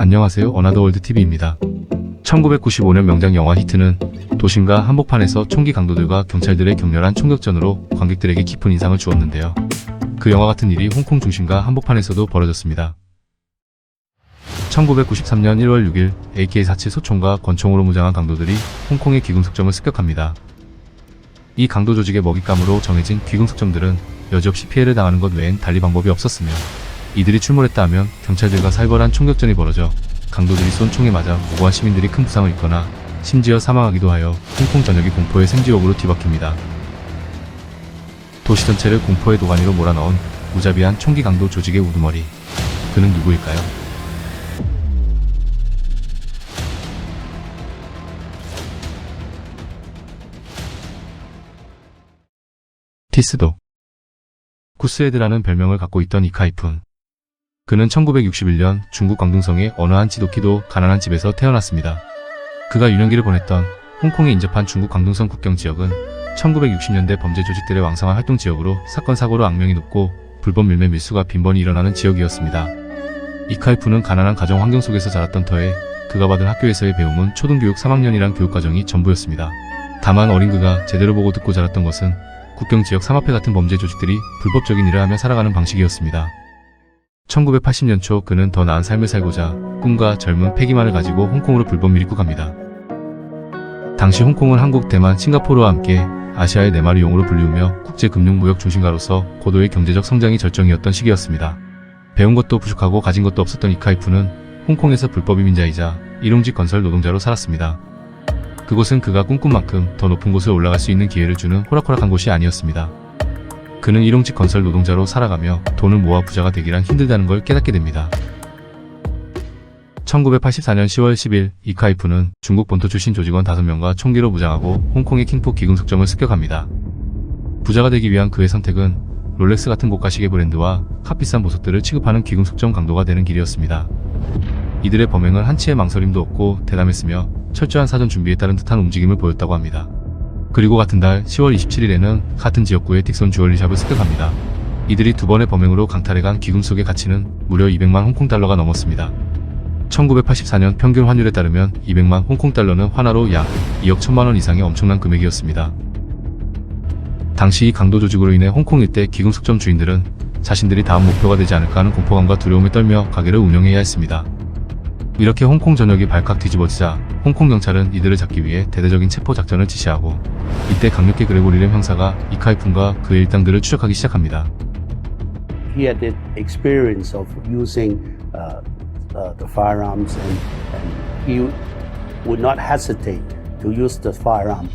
안녕하세요. 어나더월드TV입니다. 1995년 명작 영화 히트는 도심과 한복판에서 총기 강도들과 경찰들의 격렬한 총격전으로 관객들에게 깊은 인상을 주었는데요. 그 영화 같은 일이 홍콩 중심가 한복판에서도 벌어졌습니다. 1993년 1월 6일 AK-47 소총과 권총으로 무장한 강도들이 홍콩의 귀궁석점을 습격합니다. 이 강도 조직의 먹잇감으로 정해진 귀궁석점들은 여지없이 피해를 당하는 것 외엔 달리 방법이 없었으며 이들이 출몰했다 하면 경찰들과 살벌한 총격전이 벌어져 강도들이 쏜 총에 맞아 무고한 시민들이 큰 부상을 입거나 심지어 사망하기도 하여 홍콩 전역이 공포의 생지옥으로 뒤바뀝니다. 도시 전체를 공포의 도가니로 몰아넣은 무자비한 총기 강도 조직의 우두머리. 그는 누구일까요? 티스도. 구스헤드라는 별명을 갖고 있던 이카이푼. 그는 1961년 중국 광둥성의 어느 한 지독히도 가난한 집에서 태어났습니다. 그가 유년기를 보냈던 홍콩에 인접한 중국 광둥성 국경 지역은 1960년대 범죄 조직들의 왕성한 활동 지역으로 사건 사고로 악명이 높고 불법 밀매 밀수가 빈번히 일어나는 지역이었습니다. 이카이푼은 가난한 가정 환경 속에서 자랐던 터에 그가 받은 학교에서의 배움은 초등교육 3학년이란 교육과정이 전부였습니다. 다만 어린 그가 제대로 보고 듣고 자랐던 것은 국경 지역 삼합회 같은 범죄 조직들이 불법적인 일을 하며 살아가는 방식이었습니다. 1980년 초 그는 더 나은 삶을 살고자 꿈과 젊은 패기만을 가지고 홍콩으로 불법 밀입국 갑니다. 당시 홍콩은 한국, 대만, 싱가포르와 함께 아시아의 네 마리 용으로 불리우며 국제금융무역 중심가로서 고도의 경제적 성장이 절정이었던 시기였습니다. 배운 것도 부족하고 가진 것도 없었던 이카이푼은 홍콩에서 불법 이민자이자 일용직 건설 노동자로 살았습니다. 그곳은 그가 꿈꾼 만큼 더 높은 곳을 올라갈 수 있는 기회를 주는 호락호락한 곳이 아니었습니다. 그는 일용직 건설 노동자로 살아가며 돈을 모아 부자가 되기란 힘들다는 걸 깨닫게 됩니다. 1984년 10월 10일 이카이푼은 중국 본토 출신 조직원 5명과 총기로 무장하고 홍콩의 킹포 귀궁석점을 습격합니다. 부자가 되기 위한 그의 선택은 롤렉스 같은 고가 시계 브랜드와 값비싼 보석들을 취급하는 귀궁석점 강도가 되는 길이었습니다. 이들의 범행은 한치의 망설임도 없고 대담했으며 철저한 사전 준비에 따른 듯한 움직임을 보였다고 합니다. 그리고 같은 달 10월 27일에는 같은 지역구의 틱손 주얼리샵을 습격합니다. 이들이 두 번의 범행으로 강탈해간 귀금속의 가치는 무려 200만 홍콩 달러가 넘었습니다. 1984년 평균 환율에 따르면 200만 홍콩 달러는 환화로 약 2억 1천만 원 이상의 엄청난 금액이었습니다. 당시 이 강도 조직으로 인해 홍콩 일대 귀금속점 주인들은 자신들이 다음 목표가 되지 않을까 하는 공포감과 두려움에 떨며 가게를 운영해야 했습니다. 이렇게 홍콩 전역이 발칵 뒤집어지자 홍콩 경찰은 이들을 잡기 위해 대대적인 체포 작전을 지시하고 이때 강력계 그레고리 램 형사가 이카이푼과 그의 일당들을 추적하기 시작합니다. He had the experience of using the firearms and he would not hesitate to use the firearm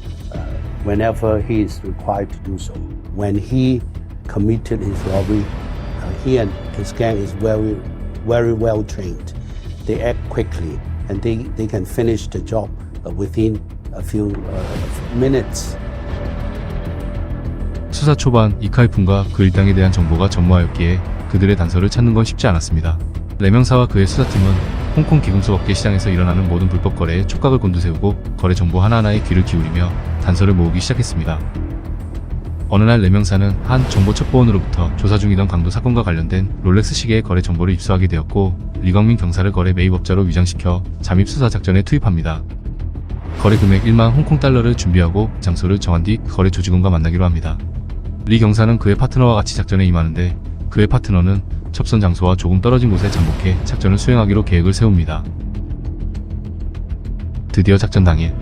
whenever he is required to do so. When he committed his robbery, he and his gang is very well trained. They act quickly and they can finish the job within a few minutes. 수사 초반 이카이푼과 그 일당에 대한 정보가 전무하였기에 그들의 단서를 찾는 건 쉽지 않았습니다. 램 형사와 그의 수사팀은 홍콩 귀금속 업계 시장에서 일어나는 모든 불법 거래에 촉각을 곤두세우고 거래 정보 하나하나에 귀를 기울이며 단서를 모으기 시작했습니다. 어느 날 램 형사는 한 정보첩보원으로부터 조사 중이던 강도 사건과 관련된 롤렉스 시계의 거래 정보를 입수하게 되었고 리광민 경사를 거래 매입업자로 위장시켜 잠입 수사 작전에 투입합니다. 거래 금액 1만 홍콩 달러를 준비하고 장소를 정한 뒤 거래 조직원과 만나기로 합니다. 리 경사는 그의 파트너와 같이 작전에 임하는데 그의 파트너는 접선 장소와 조금 떨어진 곳에 잠복해 작전을 수행하기로 계획을 세웁니다. 드디어 작전 당일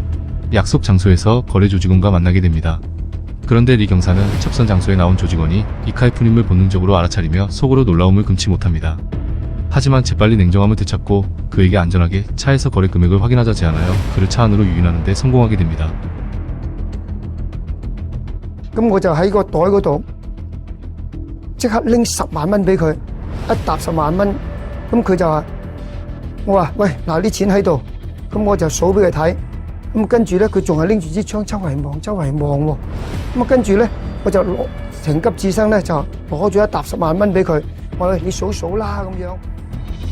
약속 장소에서 거래 조직원과 만나게 됩니다. 그런데 리 경사는 접선 장소에 나온 조직원이 이카이푼임을 본능적으로 알아차리며 속으로 놀라움을 금치 못합니다. 하지만 재빨리 냉정함을 되찾고 그에게 안전하게 차에서 거래 금액을 확인하자 제안하여 그를 차 안으로 유인하는 데 성공하게 됩니다. 咁我就喺個袋嗰度即刻拎10萬蚊俾佢，一沓10萬蚊，咁佢就話：我話喂，嗱啲錢喺度，咁我就數俾佢睇，咁跟住咧佢仲係拎住支槍周圍望喎，咁跟住咧我就攞情急智生咧就攞咗一沓10萬蚊俾佢，我話你數啦咁樣。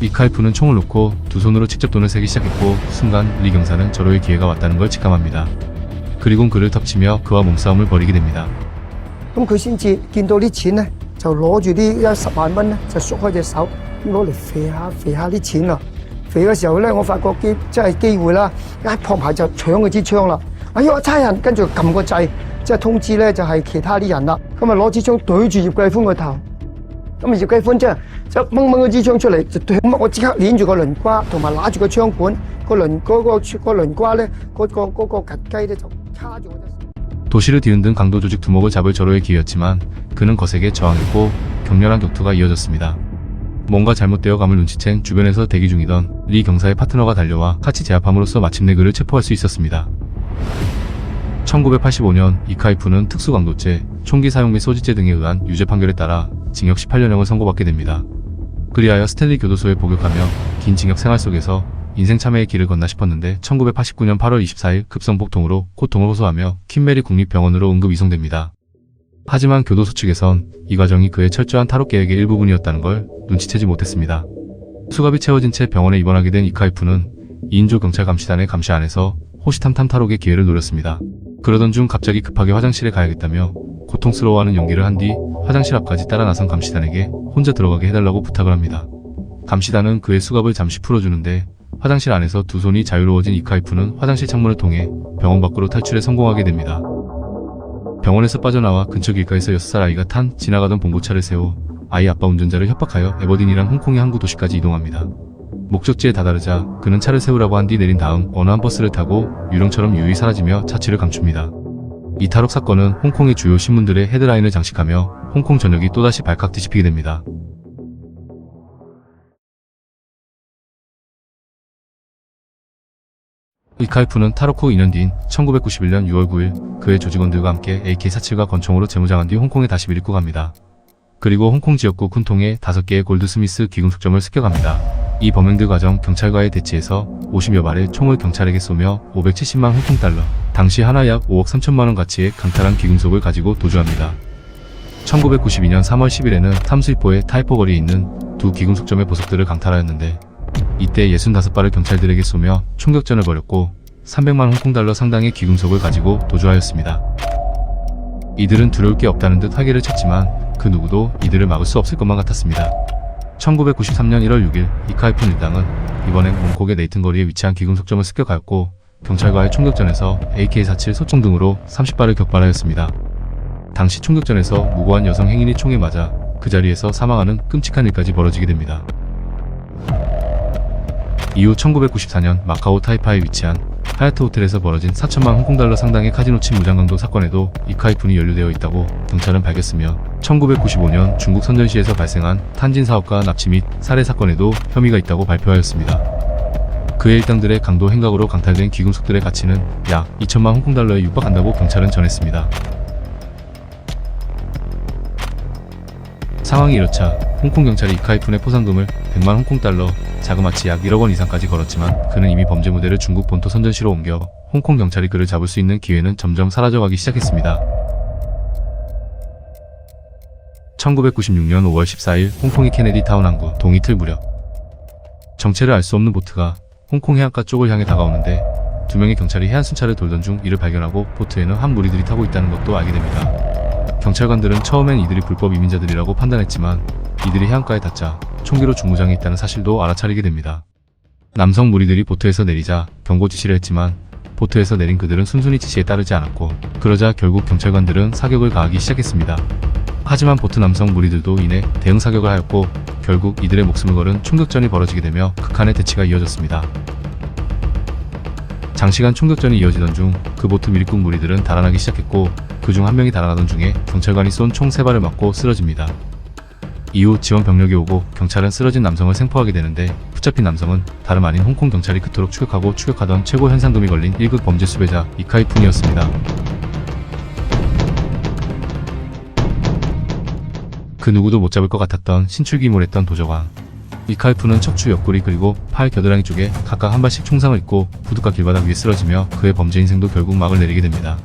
이카이푼은 총을 놓고 두 손으로 직접 돈을 세기 시작했고 순간 리 경사는 절호의 기회가 왔다는 걸 직감합니다. 그리곤 그를 덮치며 그와 몸싸움을 벌이게 됩니다. 咁佢先至見到啲錢咧，就攞住啲10萬蚊咧，就縮開隻手，咁攞嚟肥下啲錢啊，肥嘅時候咧，我發覺即係機會啦，一撲埋就搶佢支槍啦。哎呀，差人跟住撳個掣，即係通知咧就係其他啲人啦。咁啊攞支槍對住葉繼歡個頭，咁啊葉繼歡即係就掹嗰支槍出嚟，就對我即刻捏住個輪瓜，同埋揦住個槍管，個輪瓜咧嗰個吉雞咧就卡住我隻手。 도시를 뒤흔든 강도 조직 두목을 잡을 절호의 기회였지만 그는 거세게 저항했고 격렬한 격투가 이어졌습니다. 뭔가 잘못되어 감을 눈치챈 주변에서 대기 중이던 리 경사의 파트너가 달려와 같이 제압함으로써 마침내 그를 체포할 수 있었습니다. 1985년 이카이프는 특수강도죄, 총기 사용 및 소지죄 등에 의한 유죄 판결에 따라 징역 18년형을 선고받게 됩니다. 그리하여 스탠리 교도소에 복역하며 긴 징역 생활 속에서 인생 참회의 길을 걷나 싶었는데 1989년 8월 24일 급성복통으로 고통을 호소하며 퀸메리 국립병원으로 응급 이송됩니다. 하지만 교도소 측에선 이 과정이 그의 철저한 탈옥 계획의 일부분이었다는 걸 눈치채지 못했습니다. 수갑이 채워진 채 병원에 입원하게 된 이카이프는 2인조 경찰 감시단의 감시 안에서 호시탐탐 탈옥의 기회를 노렸습니다. 그러던 중 갑자기 급하게 화장실에 가야겠다며 고통스러워하는 연기를 한 뒤 화장실 앞까지 따라 나선 감시단에게 혼자 들어가게 해달라고 부탁을 합니다. 감시단은 그의 수갑을 잠시 풀어주는데 화장실 안에서 두 손이 자유로워진 이카이프는 화장실 창문을 통해 병원 밖으로 탈출에 성공하게 됩니다. 병원에서 빠져나와 근처 길가에서 6살 아이가 탄 지나가던 봉고차를 세워 아이 아빠 운전자를 협박하여 에버딘이란 홍콩의 항구 도시까지 이동합니다. 목적지에 다다르자 그는 차를 세우라고 한 뒤 내린 다음 어느 한 버스를 타고 유령처럼 유유히 사라지며 차취를 감춥니다. 이 탈옥 사건은 홍콩의 주요 신문들의 헤드라인을 장식하며 홍콩 전역이 또다시 발칵 뒤집히게 됩니다. 이카이프는 탈옥 후 2년 뒤인 1991년 6월 9일 그의 조직원들과 함께 AK-47과 권총으로 재무장한 뒤 홍콩에 다시 밀고 갑니다. 그리고 홍콩 지역구 쿤통에 5개의 골드스미스 귀금속점을 습격합니다. 이 범행들 과정 경찰과의 대치에서 50여 발의 총을 경찰에게 쏘며 570만 홍콩 달러, 당시 하나 약 5억 3천만원 가치의 강탈한 귀금속을 가지고 도주합니다. 1992년 3월 10일에는 탐수이포의 타이포 거리에 있는 두 귀금속점의 보석들을 강탈하였는데 이때 65발을 경찰들에게 쏘며 총격전을 벌였고 300만 홍콩 달러 상당의 귀금속을 가지고 도주하였습니다. 이들은 두려울 게 없다는 듯 활개를 쳤지만 그 누구도 이들을 막을 수 없을 것만 같았습니다. 1993년 1월 6일 이카이픈 일당은 이번엔 몽콕의 네이튼 거리에 위치한 귀금속점을 습격하였고 경찰과의 총격전에서 AK-47 소총 등으로 30발을 격발하였습니다. 당시 총격전에서 무고한 여성 행인이 총에 맞아 그 자리에서 사망하는 끔찍한 일까지 벌어지게 됩니다. 이후 1994년 마카오 타이파에 위치한 하얏트 호텔에서 벌어진 4천만 홍콩달러 상당의 카지노 침 무장강도 사건에도 이카이픈이 연루되어 있다고 경찰은 밝혔으며 1995년 중국 선전시에서 발생한 탄진 사업가 납치 및 살해 사건에도 혐의가 있다고 발표하였습니다. 그의 일당들의 강도 행각으로 강탈된 귀금속들의 가치는 약 2천만 홍콩달러에 육박한다고 경찰은 전했습니다. 상황이 이렇자 홍콩 경찰이 이카이픈의 포상금을 100만 홍콩달러, 자그마치 약 1억 원 이상까지 걸었지만 그는 이미 범죄 무대를 중국 본토 선전시로 옮겨 홍콩 경찰이 그를 잡을 수 있는 기회는 점점 사라져가기 시작했습니다. 1996년 5월 14일 홍콩의 케네디 타운 항구 동이틀 무렵 정체를 알 수 없는 보트가 홍콩 해안가 쪽을 향해 다가오는데 두 명의 경찰이 해안 순찰을 돌던 중 이를 발견하고 보트에는 한 무리들이 타고 있다는 것도 알게 됩니다. 경찰관들은 처음엔 이들이 불법 이민자들이라고 판단했지만 이들이 해안가에 닿자 총기로 중무장해 있다는 사실도 알아차리게 됩니다. 남성 무리들이 보트에서 내리자 경고 지시를 했지만 보트에서 내린 그들은 순순히 지시에 따르지 않았고 그러자 결국 경찰관들은 사격을 가하기 시작했습니다. 하지만 보트 남성 무리들도 이내 대응 사격을 하였고 결국 이들의 목숨을 걸은 총격전이 벌어지게 되며 극한의 대치가 이어졌습니다. 장시간 총격전이 이어지던 중 그 보트 미리국 무리들은 달아나기 시작했고 그중 한 명이 달아나던 중에 경찰관이 쏜 총 3발을 맞고 쓰러집니다. 이후 지원 병력이 오고 경찰은 쓰러진 남성을 생포하게 되는데 붙잡힌 남성은 다름 아닌 홍콩 경찰이 그토록 추격하고 추격하던 최고 현상금이 걸린 1급 범죄 수배자 이카이픈이었습니다. 그 누구도 못 잡을 것 같았던 신출귀몰했던 도적왕 이카이픈은 척추 옆구리 그리고 팔 겨드랑이 쪽에 각각 한 발씩 총상을 입고 부둣가 길바닥 위에 쓰러지며 그의 범죄 인생도 결국 막을 내리게 됩니다.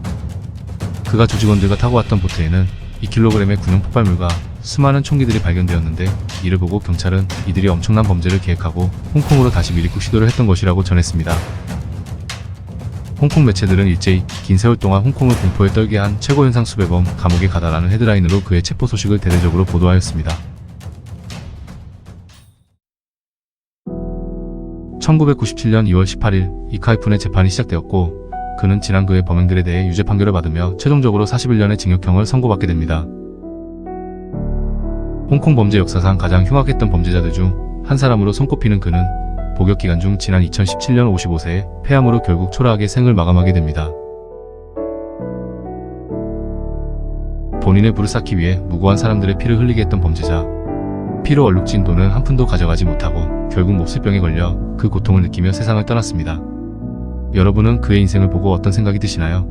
그가 조직원들과 타고 왔던 보트에는 2kg의 군용 폭발물과 수많은 총기들이 발견되었는데 이를 보고 경찰은 이들이 엄청난 범죄를 계획하고 홍콩으로 다시 밀입국 시도를 했던 것이라고 전했습니다. 홍콩 매체들은 일제히 긴 세월 동안 홍콩을 공포에 떨게 한 최고현상 수배범 감옥에 가다라는 헤드라인으로 그의 체포 소식을 대대적으로 보도하였습니다. 1997년 2월 18일 이카이푼의 재판이 시작되었고 그는 지난 그의 범행들에 대해 유죄 판결을 받으며 최종적으로 41년의 징역형을 선고받게 됩니다. 홍콩 범죄 역사상 가장 흉악했던 범죄자들 중 한 사람으로 손꼽히는 그는 복역 기간 중 지난 2017년 55세에 폐암으로 결국 초라하게 생을 마감하게 됩니다. 본인의 부를 쌓기 위해 무고한 사람들의 피를 흘리게 했던 범죄자. 피로 얼룩진 돈은 한 푼도 가져가지 못하고 결국 몹쓸병에 걸려 그 고통을 느끼며 세상을 떠났습니다. 여러분은 그의 인생을 보고 어떤 생각이 드시나요?